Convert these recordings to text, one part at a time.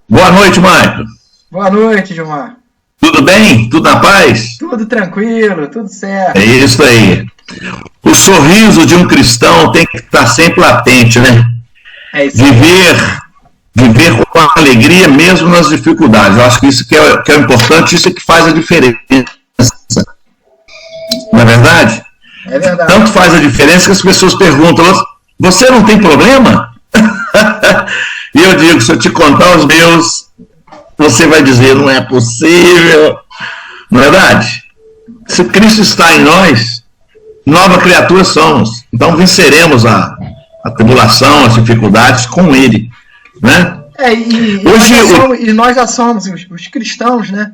Boa noite, Maicon. Boa noite, Gilmar. Tudo bem? Tudo na paz? Tudo tranquilo, tudo certo. É isso aí. O sorriso de um cristão tem que estar sempre latente, né? É isso aí. Viver com alegria mesmo nas dificuldades. Eu acho que isso que é importante, isso é que faz a diferença. Não é verdade? É verdade. Tanto faz a diferença que as pessoas perguntam: você não tem problema? E eu digo: se eu te contar os meus, você vai dizer: não é possível. Não é verdade? Se Cristo está em nós, nova criatura somos. Então venceremos a tribulação, as dificuldades com Ele. Né? E nós já somos os cristãos, né?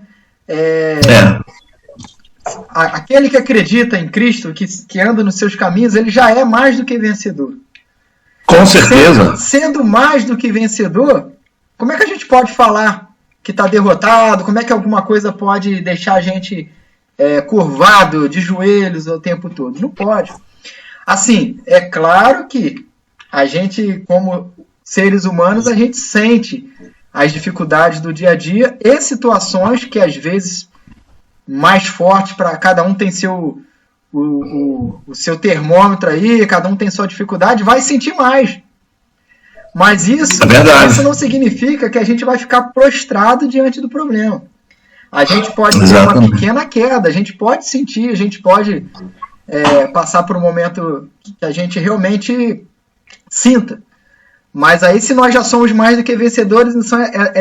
Aquele que acredita em Cristo, que anda nos seus caminhos, ele já é mais do que vencedor. Com certeza. Sendo mais do que vencedor, como é que a gente pode falar que está derrotado? Como é que alguma coisa pode deixar a gente curvado de joelhos o tempo todo? Não pode. Assim, é claro que a gente, como seres humanos, a gente sente as dificuldades do dia a dia e situações que às vezes mais fortes, para cada um tem o seu termômetro aí, cada um tem sua dificuldade, vai sentir mais. Mas isso não significa que a gente vai ficar prostrado diante do problema. A gente pode ter uma pequena queda, a gente pode sentir, a gente pode passar por um momento que a gente realmente sinta. Mas aí, se nós já somos mais do que vencedores,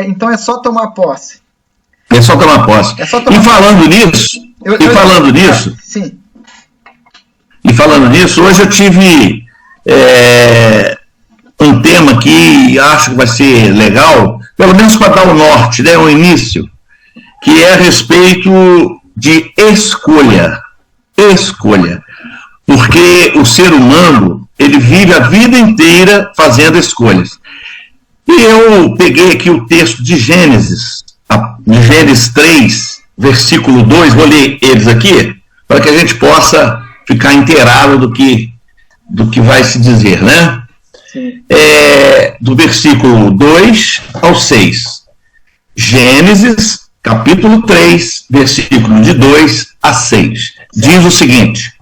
então é só tomar posse. É só tomar posse. E falando nisso, hoje eu tive um tema que acho que vai ser legal, pelo menos para dar o norte, né, o início, que é a respeito de escolha. Escolha. Porque o ser humano, ele vive a vida inteira fazendo escolhas. E eu peguei aqui o texto de Gênesis 3, versículo 2, vou ler eles aqui, para que a gente possa ficar inteirado do que vai se dizer, né? Do versículo 2 ao 6. Gênesis, capítulo 3, versículo de 2 a 6. Diz o seguinte: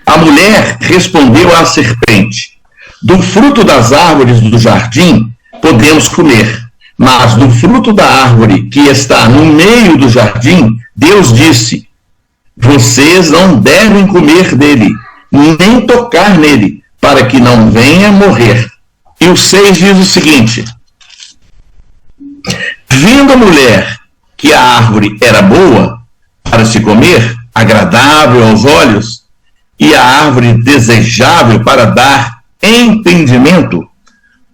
a mulher respondeu à serpente: do fruto das árvores do jardim podemos comer, mas do fruto da árvore que está no meio do jardim, Deus disse: vocês não devem comer dele, nem tocar nele, para que não venha morrer. E o 6 diz o seguinte: vendo a mulher que a árvore era boa para se comer, agradável aos olhos, e a árvore desejável para dar entendimento,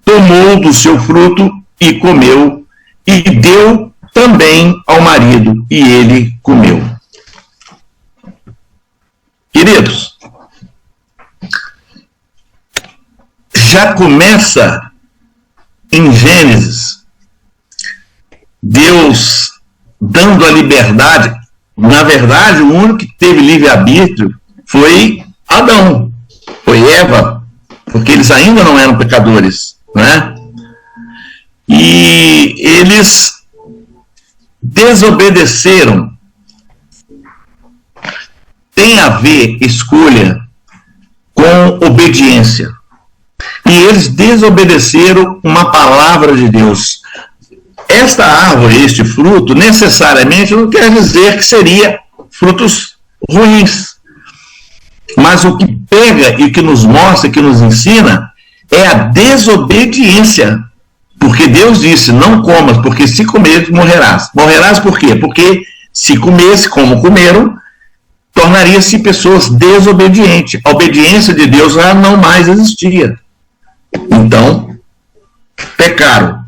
tomou do seu fruto e comeu, e deu também ao marido, e ele comeu. Queridos, já começa em Gênesis, Deus dando a liberdade. Na verdade, o único que teve livre-arbítrio foi Adão, foi Eva, porque eles ainda não eram pecadores, né? E eles desobedeceram. Tem a ver escolha com obediência. E eles desobedeceram uma palavra de Deus. Esta árvore, este fruto, necessariamente não quer dizer que seria frutos ruins. Mas o que pega e que nos mostra, que nos ensina, é a desobediência. Porque Deus disse: não comas, porque se comeres, morrerás. Morrerás por quê? Porque se comesse como comeram, tornaria-se pessoas desobedientes. A obediência de Deus já não mais existia. Então, pecaram.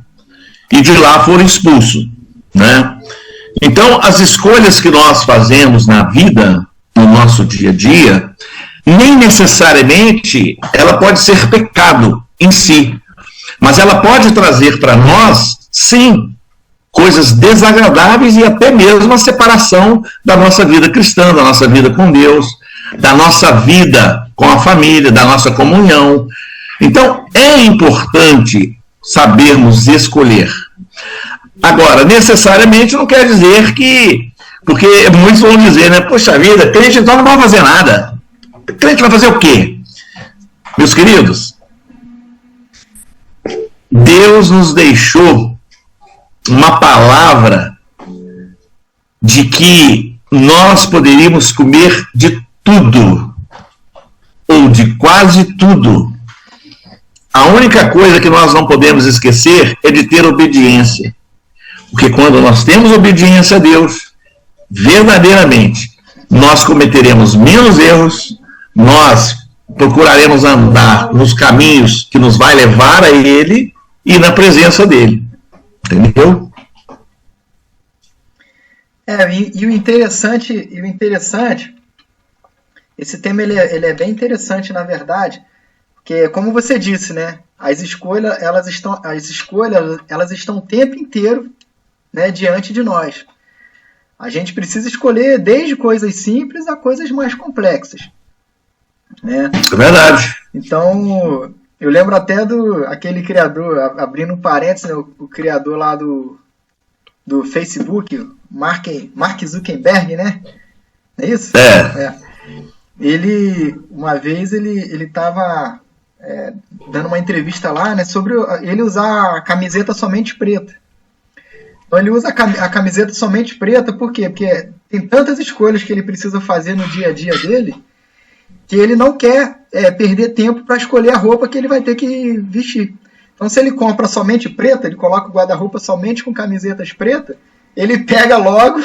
E de lá foram expulsos. Né? Então, as escolhas que nós fazemos na vida, no nosso dia a dia, nem necessariamente ela pode ser pecado em si. Mas ela pode trazer para nós, sim, coisas desagradáveis e até mesmo a separação da nossa vida cristã, da nossa vida com Deus, da nossa vida com a família, da nossa comunhão. Então, é importante sabermos escolher. Agora, necessariamente não quer dizer que... Porque muitos vão dizer, né? Poxa vida, crente então não vai fazer nada. Crente vai fazer o quê? Meus queridos, Deus nos deixou uma palavra de que nós poderíamos comer de tudo, ou de quase tudo. A única coisa que nós não podemos esquecer é de ter obediência. Porque quando nós temos obediência a Deus, verdadeiramente, nós cometeremos menos erros, nós procuraremos andar nos caminhos que nos vai levar a Ele e na presença dEle. Entendeu? E o interessante, esse tema ele é bem interessante, na verdade, porque, como você disse, né, as escolhas elas estão o tempo inteiro, né, diante de nós. A gente precisa escolher desde coisas simples a coisas mais complexas, né? É verdade. Então, eu lembro até aquele criador, abrindo um parênteses, né, o criador lá do Facebook, Mark Zuckerberg, né? Não é isso? Ele, uma vez, ele estava dando uma entrevista lá, né, sobre ele usar a camiseta somente preta. Então ele usa a camiseta somente preta, por quê? Porque tem tantas escolhas que ele precisa fazer no dia a dia dele, que ele não quer perder tempo para escolher a roupa que ele vai ter que vestir. Então, se ele compra somente preta, ele coloca o guarda-roupa somente com camisetas pretas, ele pega logo,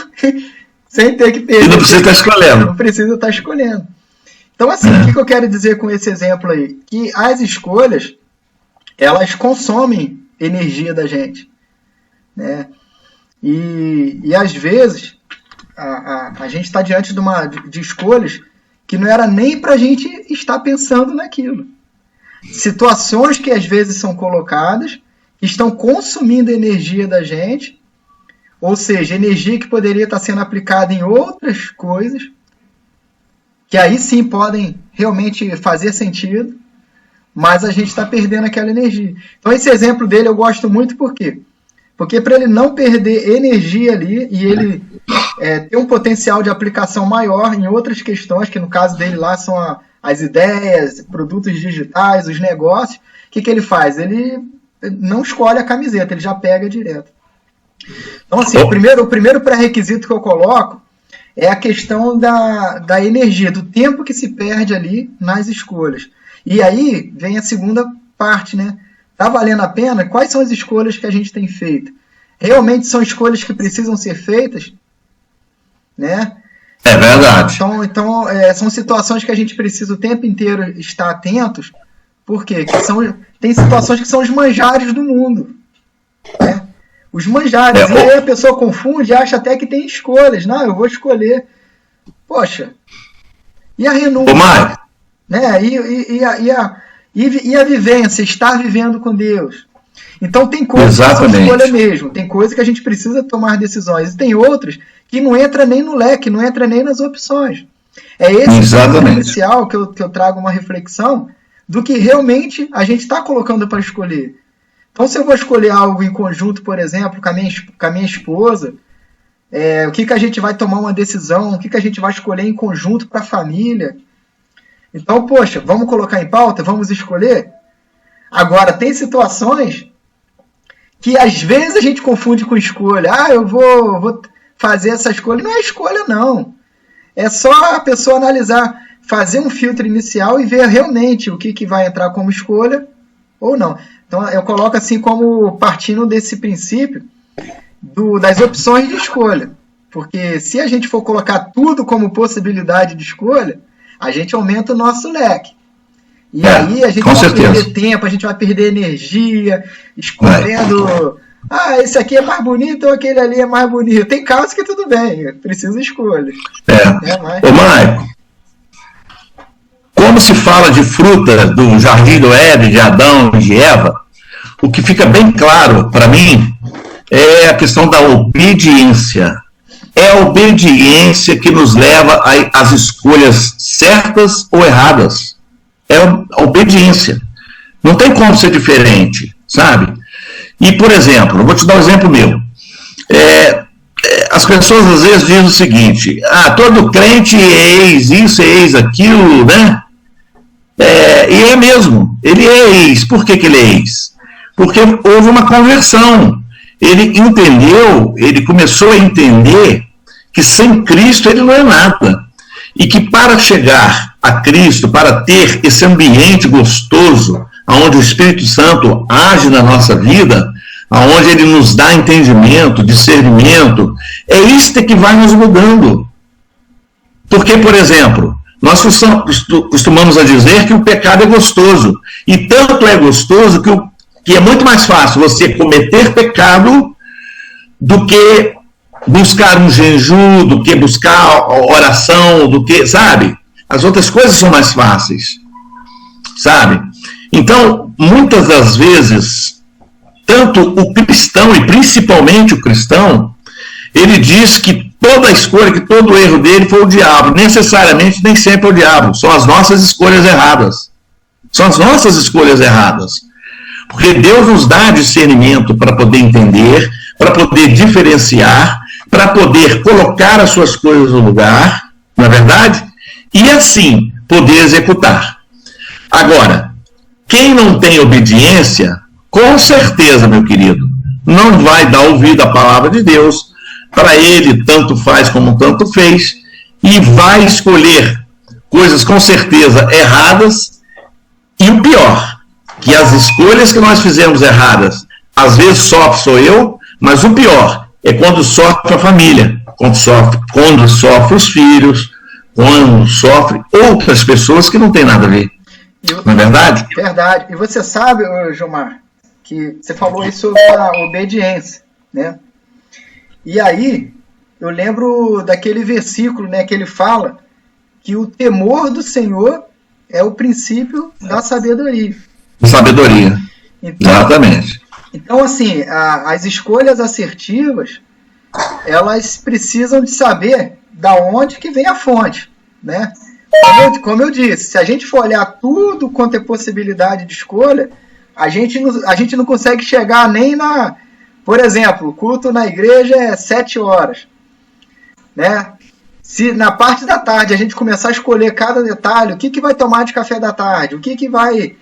sem ter que perder. E não precisa estar escolhendo. Não precisa estar escolhendo. Então, assim, o que eu quero dizer com esse exemplo aí? Que as escolhas, elas consomem energia da gente, né? E às vezes, a gente está diante de escolhas que não era nem para a gente estar pensando naquilo. Situações que às vezes são colocadas, que estão consumindo energia da gente, ou seja, energia que poderia estar sendo aplicada em outras coisas, que aí sim podem realmente fazer sentido, mas a gente está perdendo aquela energia. Então esse exemplo dele eu gosto muito, por quê? Porque para ele não perder energia ali, e ele ter um potencial de aplicação maior em outras questões, que no caso dele lá são as ideias, produtos digitais, os negócios, o que ele faz? Ele não escolhe a camiseta, ele já pega direto. Então, assim, o primeiro pré-requisito que eu coloco é a questão da energia, do tempo que se perde ali nas escolhas. E aí vem a segunda parte, né? Está valendo a pena? Quais são as escolhas que a gente tem feito? Realmente são escolhas que precisam ser feitas? Né? É verdade. Então são situações que a gente precisa o tempo inteiro estar atentos, porque tem situações que são os manjares do mundo, né? Os manjares. E aí a pessoa confunde e acha até que tem escolhas. Não, eu vou escolher. Poxa, e a renúncia? Né? E a vivência, estar vivendo com Deus. Então tem coisas que são escolha mesmo, tem coisas que a gente precisa tomar decisões, e tem outras que não entra nem no leque, não entra nem nas opções. É esse ponto inicial que eu trago uma reflexão do que realmente a gente está colocando para escolher. Então, se eu vou escolher algo em conjunto, por exemplo, com a minha esposa, o que a gente vai tomar uma decisão, o que a gente vai escolher em conjunto para a família. Então, poxa, vamos colocar em pauta, vamos escolher? Agora, tem situações que às vezes a gente confunde com escolha. Eu vou fazer essa escolha. Não é escolha, não. É só a pessoa analisar, fazer um filtro inicial e ver realmente o que vai entrar como escolha ou não. Então, eu coloco assim como partindo desse princípio das opções de escolha. Porque se a gente for colocar tudo como possibilidade de escolha, a gente aumenta o nosso leque. E aí a gente vai perder tempo, a gente vai perder energia, escolhendo... esse aqui é mais bonito ou aquele ali é mais bonito. Tem casos que tudo bem, precisa escolha. Ô, Maico, quando se fala de fruta do Jardim do Éden, de Adão e de Eva, o que fica bem claro para mim é a questão da obediência. É a obediência que nos leva às escolhas certas ou erradas. É a obediência. Não tem como ser diferente, sabe? E, por exemplo, eu vou te dar um exemplo meu. As pessoas às vezes dizem o seguinte: todo crente é ex isso, é ex aquilo, né? E é mesmo, ele é ex. Por que ele é ex? Porque houve uma conversão. Ele entendeu, ele começou a entender que sem Cristo ele não é nada. E que para chegar a Cristo, para ter esse ambiente gostoso, onde o Espírito Santo age na nossa vida, onde ele nos dá entendimento, discernimento, é isto que vai nos mudando. Porque, por exemplo, nós costumamos a dizer que o pecado é gostoso. E tanto é gostoso que é muito mais fácil você cometer pecado do que buscar um jejum, do que buscar oração, do que, sabe? As outras coisas são mais fáceis, sabe? Então, muitas das vezes, tanto o cristão, e principalmente o cristão, ele diz que toda a escolha, que todo o erro dele foi o diabo. Necessariamente, nem sempre é o diabo. São as nossas escolhas erradas. São as nossas escolhas erradas. Porque Deus nos dá discernimento para poder entender, para poder diferenciar, para poder colocar as suas coisas no lugar, não é verdade? E assim, poder executar. Agora, quem não tem obediência, com certeza, meu querido, não vai dar ouvido à palavra de Deus. Para ele, tanto faz como tanto fez, e vai escolher coisas com certeza erradas. E o pior, que as escolhas que nós fizemos erradas, às vezes sou eu, mas o pior é quando sofre a família, quando sofre os filhos, quando sofre outras pessoas que não tem nada a ver. Não é verdade? Verdade. E você sabe, Gilmar, que você falou isso sobre a obediência, né? E aí, eu lembro daquele versículo, né, que ele fala que o temor do Senhor é o princípio da sabedoria. Sabedoria, então, exatamente. Então, assim, as escolhas assertivas, elas precisam de saber da onde que vem a fonte, né? Como eu disse, se a gente for olhar tudo quanto é possibilidade de escolha, a gente não consegue chegar nem na... Por exemplo, o culto na igreja é 7 horas, né? Se na parte da tarde a gente começar a escolher cada detalhe, o que vai tomar de café da tarde, o que vai...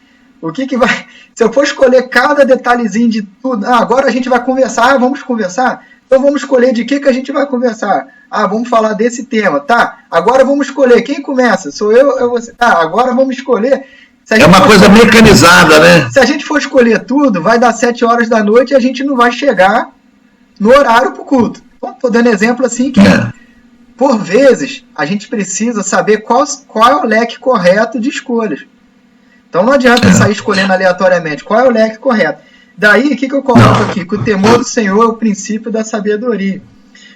Se eu for escolher cada detalhezinho de tudo, agora a gente vai conversar, vamos conversar? Então vamos escolher de que a gente vai conversar. Vamos falar desse tema, tá? Agora vamos escolher, quem começa? Sou eu você? Tá, agora vamos escolher... É uma coisa mecanizada, né? Se a gente for escolher tudo, vai dar 7 horas da noite e a gente não vai chegar no horário para o culto. Então, estou dando exemplo assim que, por vezes, a gente precisa saber qual é o leque correto de escolhas. Então, não adianta sair escolhendo aleatoriamente. Qual é o leque correto? Daí, o que eu coloco aqui? Que o temor do Senhor é o princípio da sabedoria.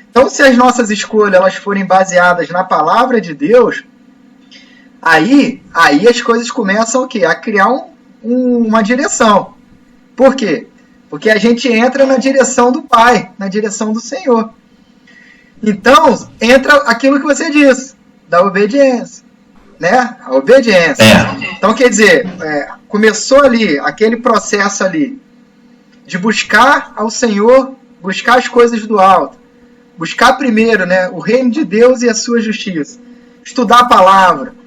Então, se as nossas escolhas elas forem baseadas na palavra de Deus... Aí as coisas começam o quê? A criar uma direção. Por quê? Porque a gente entra na direção do Pai, na direção do Senhor. Então, entra aquilo que você disse, da obediência. Né? A obediência. Então, quer dizer, começou ali, aquele processo ali, de buscar ao Senhor, buscar as coisas do alto. Buscar primeiro, né, o reino de Deus e a sua justiça. Estudar a palavra.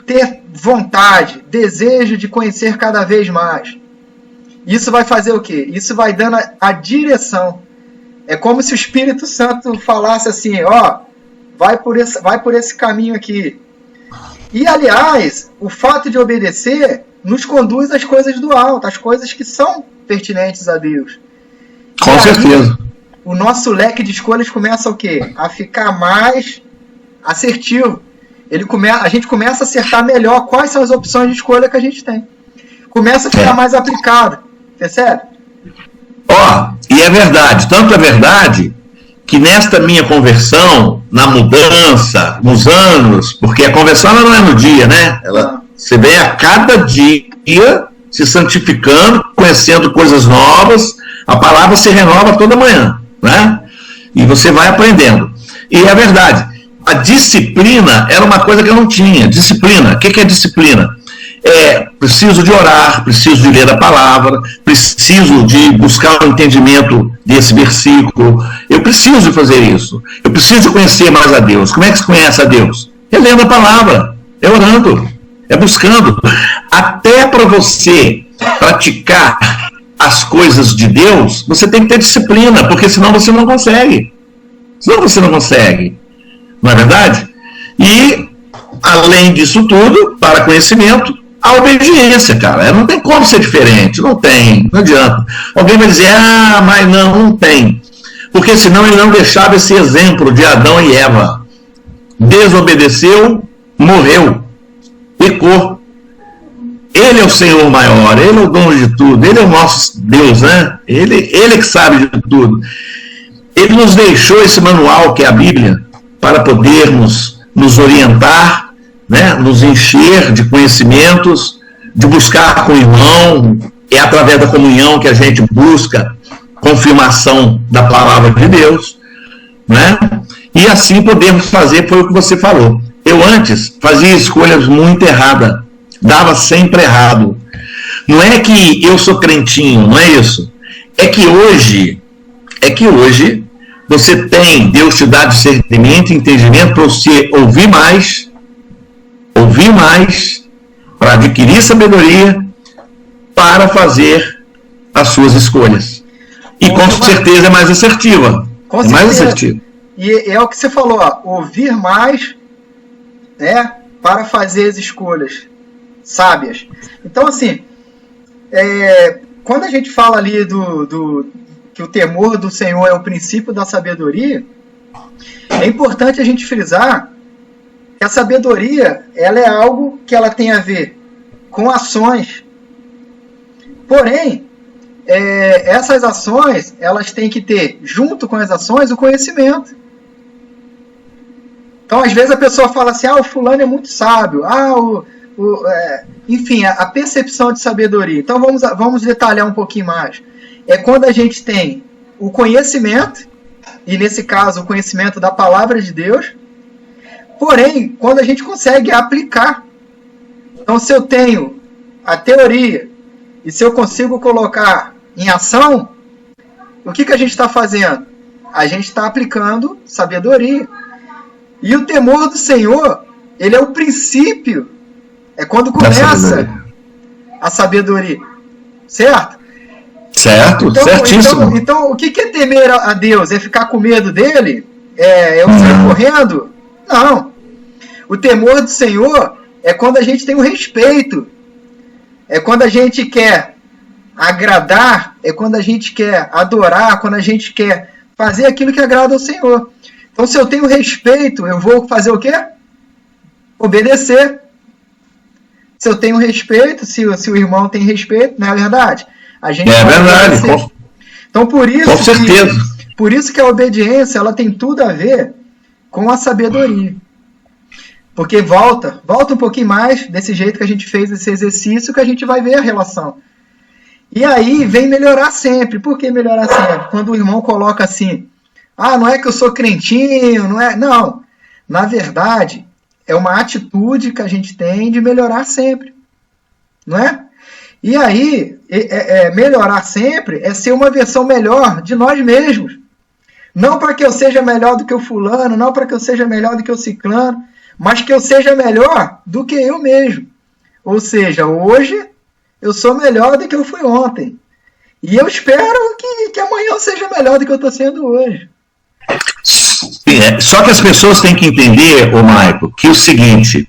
Ter vontade, desejo de conhecer cada vez mais. Isso vai fazer o quê? Isso vai dando a direção. É como se o Espírito Santo falasse assim, vai por esse caminho aqui. E, aliás, o fato de obedecer nos conduz às coisas do alto, às coisas que são pertinentes a Deus. Com certeza. O nosso leque de escolhas começa o quê? A ficar mais assertivo. A gente começa a acertar melhor quais são as opções de escolha que a gente tem. Começa a ficar mais aplicado. Percebe? E é verdade. Tanto é verdade que nesta minha conversão, na mudança, nos anos, porque a conversão ela não é no dia, né? Você vem a cada dia se santificando, conhecendo coisas novas, a palavra se renova toda manhã, né? E você vai aprendendo. E é verdade. A disciplina era uma coisa que eu não tinha. Disciplina. O que é disciplina? Preciso de orar, preciso de ler a palavra, preciso de buscar o entendimento desse versículo. Eu preciso de fazer isso. Eu preciso de conhecer mais a Deus. Como é que se conhece a Deus? É lendo a palavra, é orando, é buscando. Até para você praticar as coisas de Deus, você tem que ter disciplina, porque senão você não consegue. Não é verdade? E, além disso tudo, para conhecimento, a obediência, cara. Não tem como ser diferente. Não adianta. Alguém vai dizer, mas não tem. Porque senão ele não deixava esse exemplo de Adão e Eva. Desobedeceu, morreu, pecou. Ele é o Senhor maior, Ele é o dono de tudo, Ele é o nosso Deus, né? Ele que sabe de tudo. Ele nos deixou esse manual, que é a Bíblia, para podermos nos orientar, né? Nos encher de conhecimentos, de buscar com o irmão. É através da comunhão que a gente busca confirmação da palavra de Deus, né? E assim podemos fazer, foi o que você falou. Eu antes fazia escolhas muito erradas, dava sempre errado. Não é que eu sou crentinho, não é isso. É que hoje você tem, Deus te dá discernimento e entendimento para você ouvir mais, para adquirir sabedoria, para fazer as suas escolhas. E com certeza é mais assertiva. E é o que você falou, ouvir mais, né, para fazer as escolhas sábias. Então, assim, quando a gente fala ali que o temor do Senhor é o princípio da sabedoria, é importante a gente frisar que a sabedoria, ela é algo que ela tem a ver com ações. Porém, essas ações, elas têm que ter, junto com as ações, o conhecimento. Então, às vezes a pessoa fala assim, o fulano é muito sábio, enfim, a percepção de sabedoria. Então, vamos detalhar um pouquinho mais. É quando a gente tem o conhecimento, e nesse caso o conhecimento da palavra de Deus, porém, quando a gente consegue aplicar. Então, se eu tenho a teoria, e se eu consigo colocar em ação, o que a gente está fazendo? A gente está aplicando sabedoria. E o temor do Senhor, ele é o princípio, é quando começa a sabedoria. Certo? Certo, então, certíssimo. Então, o que é temer a Deus? É ficar com medo dele? É eu sair correndo? Não. O temor do Senhor é quando a gente tem o respeito. É quando a gente quer agradar, é quando a gente quer adorar, quando a gente quer fazer aquilo que agrada ao Senhor. Então, se eu tenho respeito, eu vou fazer o quê? Obedecer. Se eu tenho respeito, se o irmão tem respeito, não é verdade? A gente verdade. Então, por isso que a obediência, ela tem tudo a ver com a sabedoria. Porque volta um pouquinho mais desse jeito que a gente fez esse exercício, que a gente vai ver a relação. E aí vem melhorar sempre. Por que melhorar sempre? Quando o irmão coloca assim, não é que eu sou crentinho, não é... Não, na verdade, é uma atitude que a gente tem de melhorar sempre. Não é? E aí, melhorar sempre é ser uma versão melhor de nós mesmos. Não para que eu seja melhor do que o fulano, não para que eu seja melhor do que o ciclano, mas que eu seja melhor do que eu mesmo. Ou seja, hoje eu sou melhor do que eu fui ontem. E eu espero que amanhã eu seja melhor do que eu estou sendo hoje. Só que as pessoas têm que entender, Maico, que o seguinte,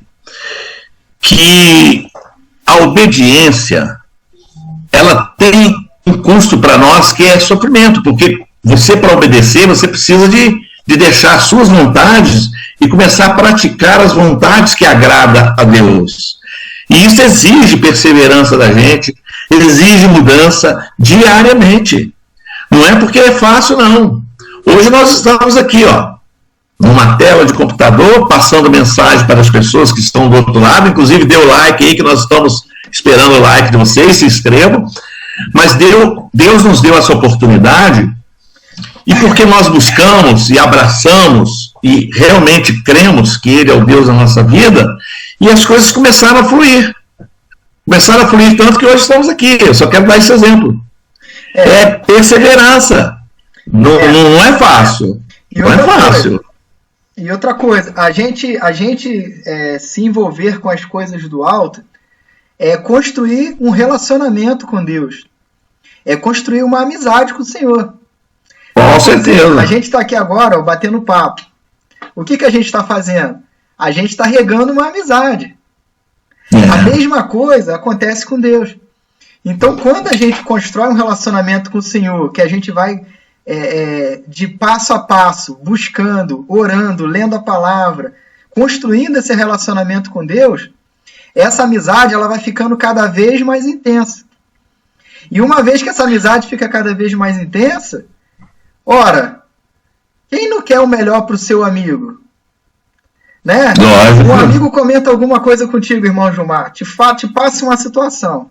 que a obediência, ela tem um custo para nós que é sofrimento, porque você, para obedecer, você precisa de deixar as suas vontades e começar a praticar as vontades que agradam a Deus. E isso exige perseverança da gente, exige mudança diariamente. Não é porque é fácil, não. Hoje nós estamos aqui, numa tela de computador, passando mensagem para as pessoas que estão do outro lado, inclusive dê o like aí, que nós estamos esperando o like de vocês, se inscrevam. Mas Deus nos deu essa oportunidade, e porque nós buscamos e abraçamos e realmente cremos que Ele é o Deus da nossa vida, e as coisas começaram a fluir. começaram a fluir tanto que hoje estamos aqui. Eu só quero dar esse exemplo. É perseverança. Não é fácil. Não é fácil. E outra coisa, a gente se envolver com as coisas do alto é construir um relacionamento com Deus. É construir uma amizade com o Senhor. Com certeza. A gente está aqui agora, batendo papo. O que a gente está fazendo? A gente está regando uma amizade. A mesma coisa acontece com Deus. Então, quando a gente constrói um relacionamento com o Senhor, que a gente vai de passo a passo, buscando, orando, lendo a palavra, construindo esse relacionamento com Deus, essa amizade ela vai ficando cada vez mais intensa. E uma vez que essa amizade fica cada vez mais intensa, ora, quem não quer o melhor para o seu amigo? Né? Um amigo comenta alguma coisa contigo, irmão Gilmar, te passa uma situação.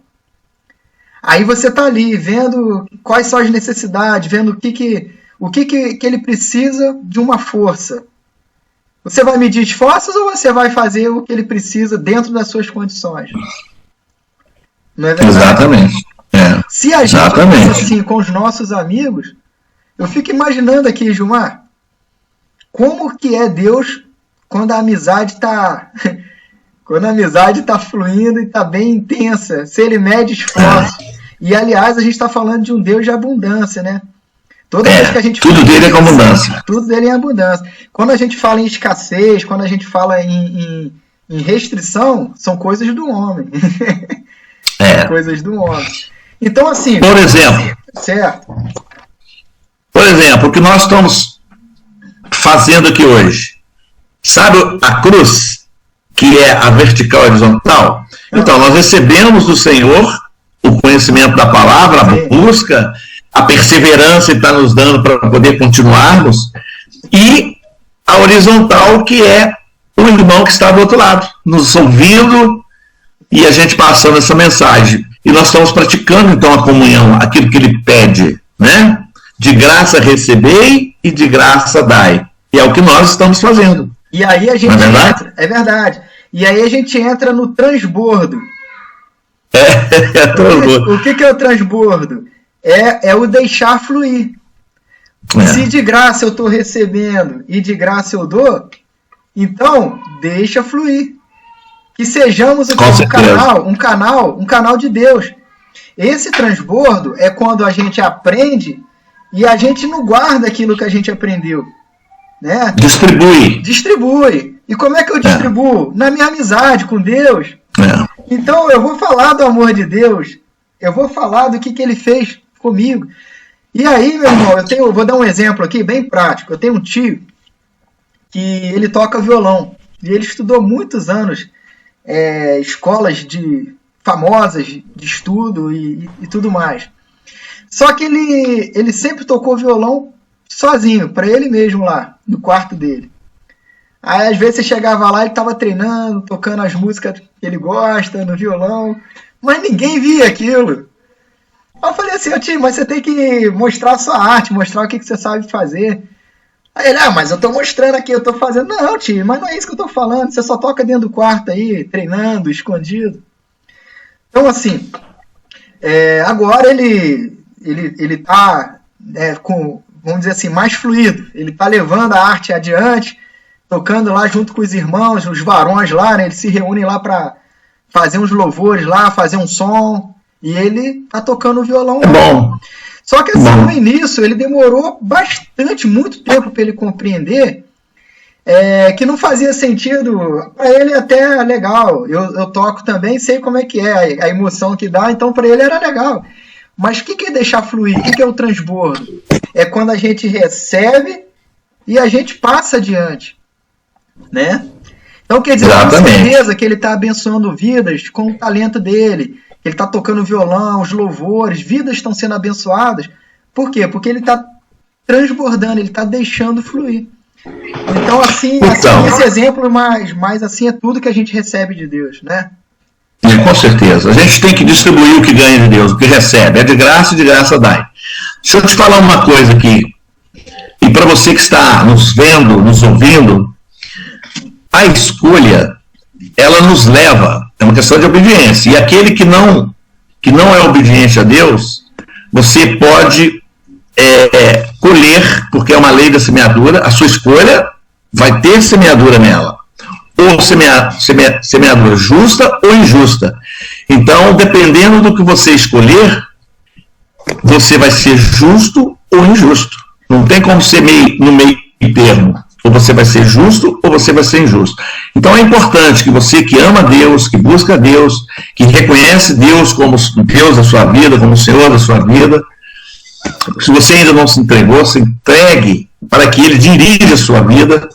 Aí você está ali, vendo quais são as necessidades, vendo o que ele precisa de uma força. Você vai medir esforços ou você vai fazer o que ele precisa dentro das suas condições? Não é verdade? Exatamente. Se a gente pensa assim com os nossos amigos, eu fico imaginando aqui, Gilmar, como que é Deus quando a amizade está fluindo e está bem intensa, se ele mede esforço. E, aliás, a gente está falando de um Deus de abundância, né? Toda vez que a gente tudo dele é com abundância. Tudo dele é abundância. Quando a gente fala em escassez, quando a gente fala em restrição, são coisas do homem. Coisas do homem. Então, assim... Por exemplo... Certo. Por exemplo, o que nós estamos fazendo aqui hoje. Sabe a cruz, que é a vertical e horizontal? Então, nós recebemos do Senhor o conhecimento da palavra, a busca, a perseverança que está nos dando para poder continuarmos, e a horizontal, que é o irmão que está do outro lado, nos ouvindo e a gente passando essa mensagem. E nós estamos praticando, então, a comunhão, aquilo que ele pede, né? De graça recebei e de graça dai. E é o que nós estamos fazendo. E aí a gente entra, é verdade. E aí a gente entra no transbordo. O que é o transbordo? É o deixar fluir. Se de graça eu estou recebendo e de graça eu dou, então deixa fluir. Que sejamos um canal de Deus. Esse transbordo é quando a gente aprende e a gente não guarda aquilo que a gente aprendeu. Né? Distribui. E como é que eu distribuo? Na minha amizade com Deus. Então eu vou falar do amor de Deus, eu vou falar do que ele fez comigo. E aí, meu irmão, eu vou dar um exemplo aqui bem prático. Eu tenho um tio que ele toca violão e ele estudou muitos anos escolas famosas de estudo e tudo mais. Só que ele sempre tocou violão sozinho, para ele mesmo lá, no quarto dele. Aí, às vezes, você chegava lá, ele estava treinando, tocando as músicas que ele gosta, no violão, mas ninguém via aquilo. Aí eu falei assim, tio, mas você tem que mostrar a sua arte, mostrar o que você sabe fazer. Aí ele, mas eu estou mostrando aqui, eu estou fazendo. Não, tio, mas não é isso que eu estou falando, você só toca dentro do quarto aí, treinando, escondido. Então, assim, agora ele está com, vamos dizer assim, mais fluido. Ele está levando a arte adiante, tocando lá junto com os irmãos, os varões lá, né? Eles se reúnem lá para fazer uns louvores lá, fazer um som, e ele tá tocando o violão lá. Bom. Só que assim, no início, ele demorou muito tempo para ele compreender que não fazia sentido. Para ele até é legal, eu toco também, sei como é que é, a emoção que dá, então para ele era legal. Mas o que é deixar fluir? O que é o transbordo? É quando a gente recebe e a gente passa adiante. Né? Então quer dizer, com certeza que ele está abençoando vidas com o talento dele, ele está tocando violão, os louvores, vidas estão sendo abençoadas. Por quê? Porque ele está transbordando, ele está deixando fluir. Então assim esse exemplo, mas assim é tudo que a gente recebe de Deus, né? Com certeza, a gente tem que distribuir o que ganha de Deus, o que recebe, é de graça e de graça dai. Deixa eu te falar uma coisa aqui, e para você que está nos vendo, nos ouvindo, a escolha, ela nos leva, uma questão de obediência. E aquele que não é obediente a Deus, você pode colher, porque é uma lei da semeadura, a sua escolha vai ter semeadura nela. Ou semeadura justa ou injusta. Então, dependendo do que você escolher, você vai ser justo ou injusto. Não tem como ser no meio termo. Ou você vai ser justo ou você vai ser injusto. Então é importante que você que ama Deus, que busca Deus, que reconhece Deus como Deus da sua vida, como o Senhor da sua vida, se você ainda não se entregou, se entregue para que Ele dirija a sua vida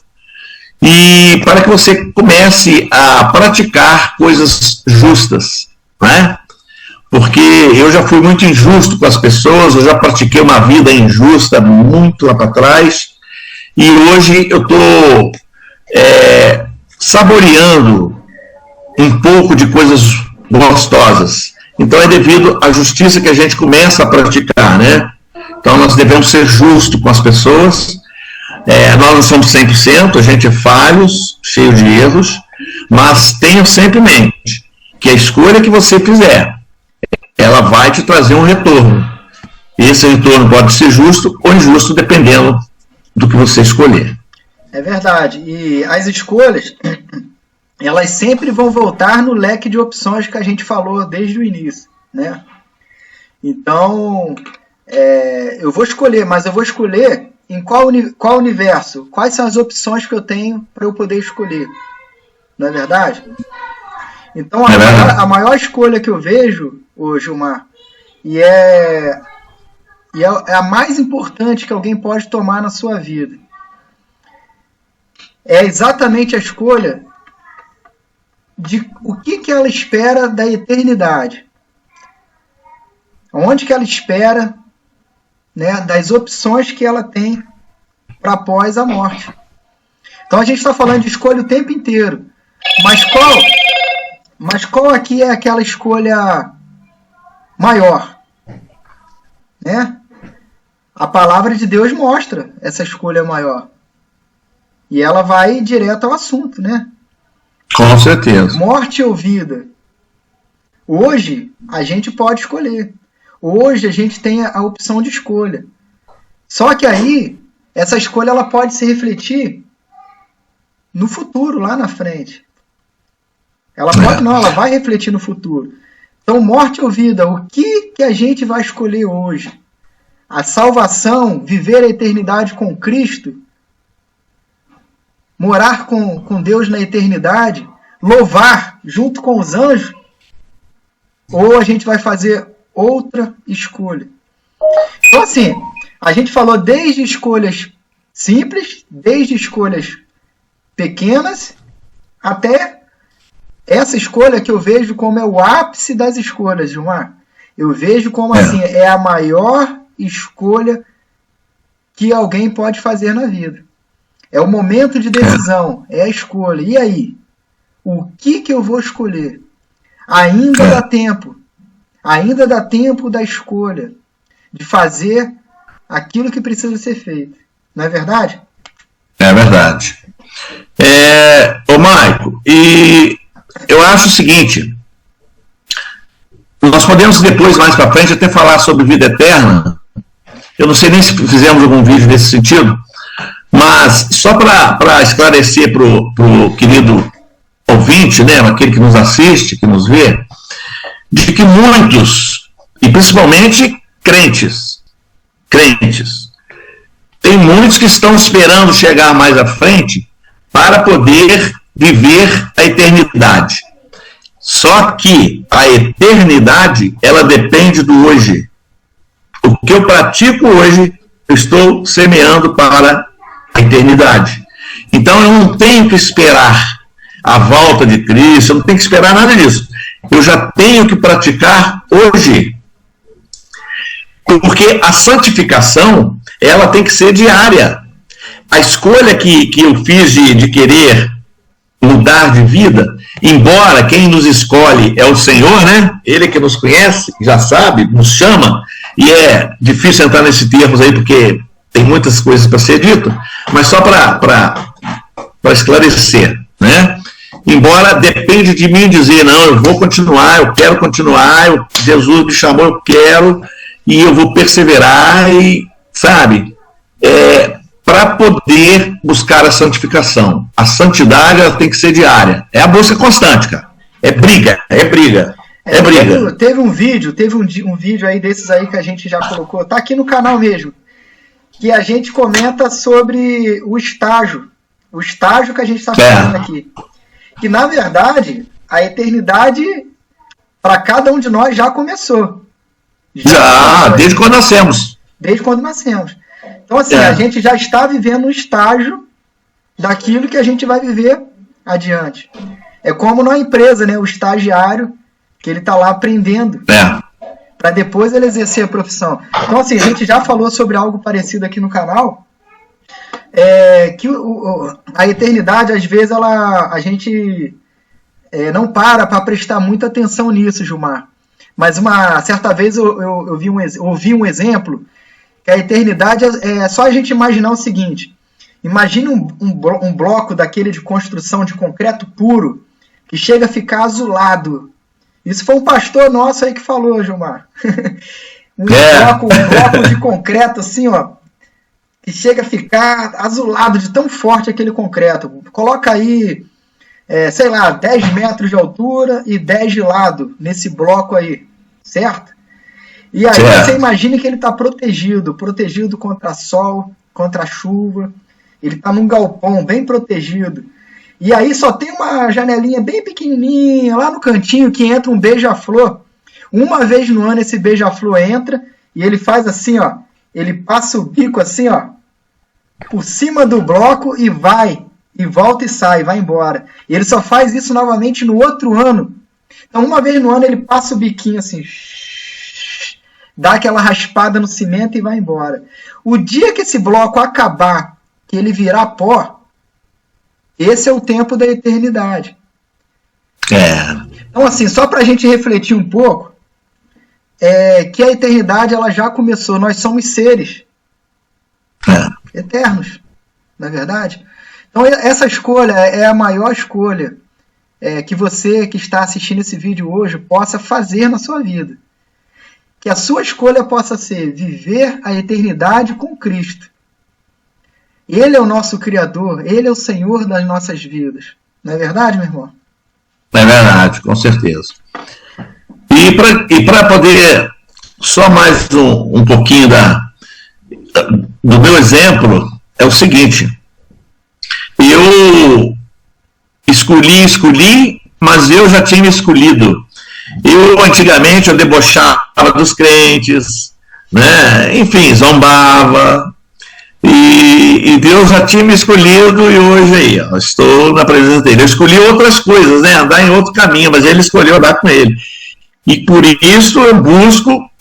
e para que você comece a praticar coisas justas, né? Porque eu já fui muito injusto com as pessoas, eu já pratiquei uma vida injusta muito lá para trás, e hoje eu estou saboreando um pouco de coisas gostosas. Então é devido à justiça que a gente começa a praticar, né? Então nós devemos ser justos com as pessoas. Nós não somos 100%, a gente é falhos, cheio de erros, mas tenha sempre em mente que a escolha que você fizer, ela vai te trazer um retorno. E esse retorno pode ser justo ou injusto, dependendo do que você escolher. É verdade. E as escolhas, elas sempre vão voltar no leque de opções que a gente falou desde o início, né? Então, eu vou escolher, mas eu vou escolher em qual universo? Quais são as opções que eu tenho para eu poder escolher? Não é verdade? Então, a maior escolha que eu vejo, Gilmar, e é a mais importante que alguém pode tomar na sua vida, é exatamente a escolha de o que ela espera da eternidade. Onde que ela espera, né, das opções que ela tem para após a morte. Então a gente está falando de escolha o tempo inteiro. Mas qual aqui é aquela escolha maior? Né? A palavra de Deus mostra essa escolha maior. E ela vai direto ao assunto, né? Com certeza. Morte ou vida? Hoje a gente pode escolher. Hoje a gente tem a opção de escolha. Só que aí, essa escolha ela pode se refletir no futuro, lá na frente. Ela vai refletir no futuro. Então, morte ou vida, o que a gente vai escolher hoje? A salvação, viver a eternidade com Cristo, morar com Deus na eternidade, louvar junto com os anjos, ou a gente vai fazer outra escolha? Então, assim, a gente falou desde escolhas simples, desde escolhas pequenas, até essa escolha que eu vejo como é o ápice das escolhas, Gilmar. Eu vejo como assim, é a maior escolha que alguém pode fazer na vida. É o momento de decisão, é a escolha. E aí? O que eu vou escolher? Ainda dá tempo. Ainda dá tempo da escolha, de fazer aquilo que precisa ser feito. Não é verdade? É verdade. Maico, e eu acho o seguinte, nós podemos depois, mais para frente, até falar sobre vida eterna. Eu não sei nem se fizemos algum vídeo nesse sentido, mas só para esclarecer para o querido ouvinte, né, aquele que nos assiste, que nos vê, de que muitos, e principalmente crentes, tem muitos que estão esperando chegar mais à frente para poder viver a eternidade. Só que a eternidade, ela depende do hoje. O que eu pratico hoje, eu estou semeando para a eternidade. Então eu não tenho que esperar a volta de Cristo, eu não tenho que esperar nada disso. Eu já tenho que praticar hoje. Porque a santificação, ela tem que ser diária. A escolha que eu fiz de querer mudar de vida, embora quem nos escolhe é o Senhor, né? Ele que nos conhece, já sabe, nos chama, e é difícil entrar nesses termos aí, porque tem muitas coisas para ser dito, mas só para esclarecer, né? embora depende de mim dizer, não, eu vou continuar, eu quero continuar, Jesus me chamou, eu quero, e eu vou perseverar, e, sabe, para poder buscar a santificação. A santidade, ela tem que ser diária. É a busca constante, cara. É briga. Teve um vídeo aí desses aí que a gente já colocou, tá aqui no canal mesmo, que a gente comenta sobre o estágio que a gente está falando aqui. Que, na verdade, a eternidade para cada um de nós já começou. Desde quando nascemos. Desde quando nascemos. Então, assim, a gente já está vivendo um estágio daquilo que a gente vai viver adiante. É como na empresa, né? O estagiário, que ele está lá aprendendo para depois ele exercer a profissão. Então, assim, a gente já falou sobre algo parecido aqui no canal, que a eternidade, às vezes, a gente não para prestar muita atenção nisso, Gilmar. Mas certa vez eu ouvi um exemplo que a eternidade é só a gente imaginar o seguinte: imagine um bloco daquele de construção de concreto puro que chega a ficar azulado. Isso foi um pastor nosso aí que falou, Gilmar. Um bloco de concreto assim, ó, que chega a ficar azulado de tão forte aquele concreto. Coloca aí, 10 metros de altura e 10 de lado nesse bloco aí, certo? E aí você imagina que ele está protegido contra sol, contra chuva, ele está num galpão bem protegido. E aí só tem uma janelinha bem pequenininha lá no cantinho que entra um beija-flor. Uma vez no ano esse beija-flor entra e ele faz assim, ó, ele passa o bico assim, ó, por cima do bloco e vai, e volta e sai, vai embora. E ele só faz isso novamente no outro ano. Então uma vez no ano ele passa o biquinho assim, dá aquela raspada no cimento e vai embora. O dia que esse bloco acabar, que ele virar pó, esse é o tempo da eternidade. Então, assim, só para a gente refletir um pouco, que a eternidade ela já começou. Nós somos seres eternos, não é verdade? Então, essa escolha é a maior escolha que você que está assistindo esse vídeo hoje possa fazer na sua vida. Que a sua escolha possa ser viver a eternidade com Cristo. Ele é o nosso Criador, Ele é o Senhor das nossas vidas. Não é verdade, meu irmão? É verdade, com certeza. E para poder, só mais um pouquinho do meu exemplo, é o seguinte: eu escolhi, mas eu já tinha me escolhido. Antigamente, eu debochava dos crentes, né? Enfim, zombava. E Deus já tinha me escolhido e hoje aí, ó, estou na presença dele. Eu escolhi outras coisas, né? Andar em outro caminho, mas ele escolheu andar com ele. E por isso eu busco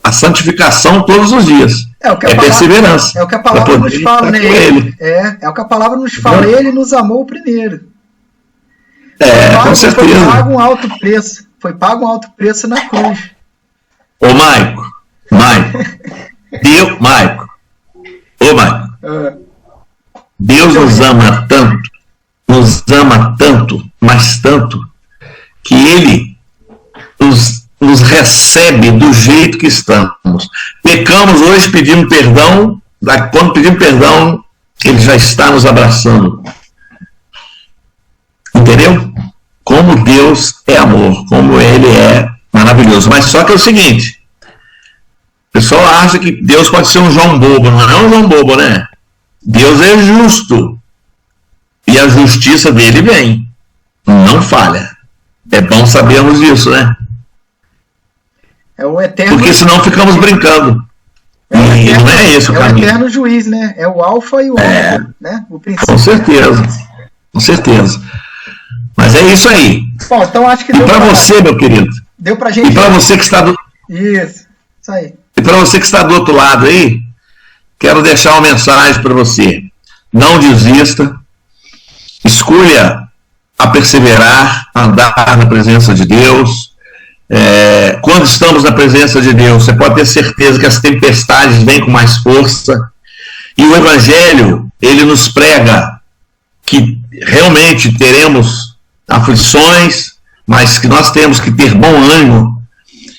a santificação todos os dias. Perseverança. É o que a palavra nos fala, né? É o que a palavra nos fala. Ele nos amou primeiro. Com certeza. Foi pago um alto preço. Foi pago um alto preço na cruz. Ô, Maico. Deus nos ama tanto, mas tanto, que Ele nos recebe do jeito que estamos. Pecamos hoje, pedimos perdão, quando pedimos perdão, Ele já está nos abraçando. Entendeu? Como Deus é amor, como Ele é maravilhoso. Mas só que é o seguinte: o pessoal acha que Deus pode ser um João bobo. Não é um João bobo, né? Deus é justo. E a justiça dele vem. Não falha. É bom sabermos disso, né? É o eterno... Porque senão ficamos brincando. Não é esse o caminho. É o eterno juiz, né? É o alfa e o ômega, né? O princípio. Com certeza. Com certeza. Mas é isso aí. Bom, então acho que deu para você, meu querido. Deu pra gente... E para você que está do... Isso aí. E para você que está do outro lado aí, quero deixar uma mensagem para você. Não desista. Escolha a perseverar, andar na presença de Deus. Quando estamos na presença de Deus, você pode ter certeza que as tempestades vêm com mais força. E o Evangelho, ele nos prega que realmente teremos aflições, mas que nós temos que ter bom ânimo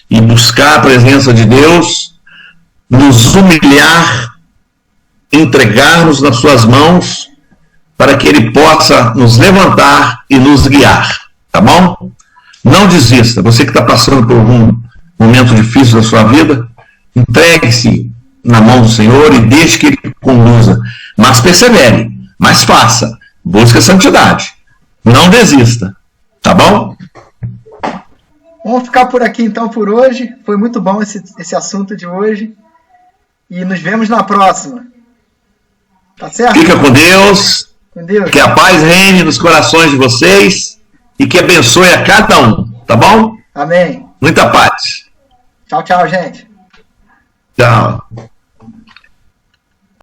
e buscar a presença de Deus, nos humilhar, entregar-nos nas suas mãos, para que Ele possa nos levantar e nos guiar, tá bom? Não desista. Você que está passando por algum momento difícil da sua vida, entregue-se na mão do Senhor e deixe que Ele conduza. Mas persevere, mas faça. Busque a santidade. Não desista, tá bom? Vamos ficar por aqui então por hoje. Foi muito bom esse assunto de hoje. E nos vemos na próxima. Tá certo? Fica com Deus. Com Deus. Que a paz reine nos corações de vocês e que abençoe a cada um, tá bom? Amém. Muita paz. Tchau, tchau, gente. Tchau.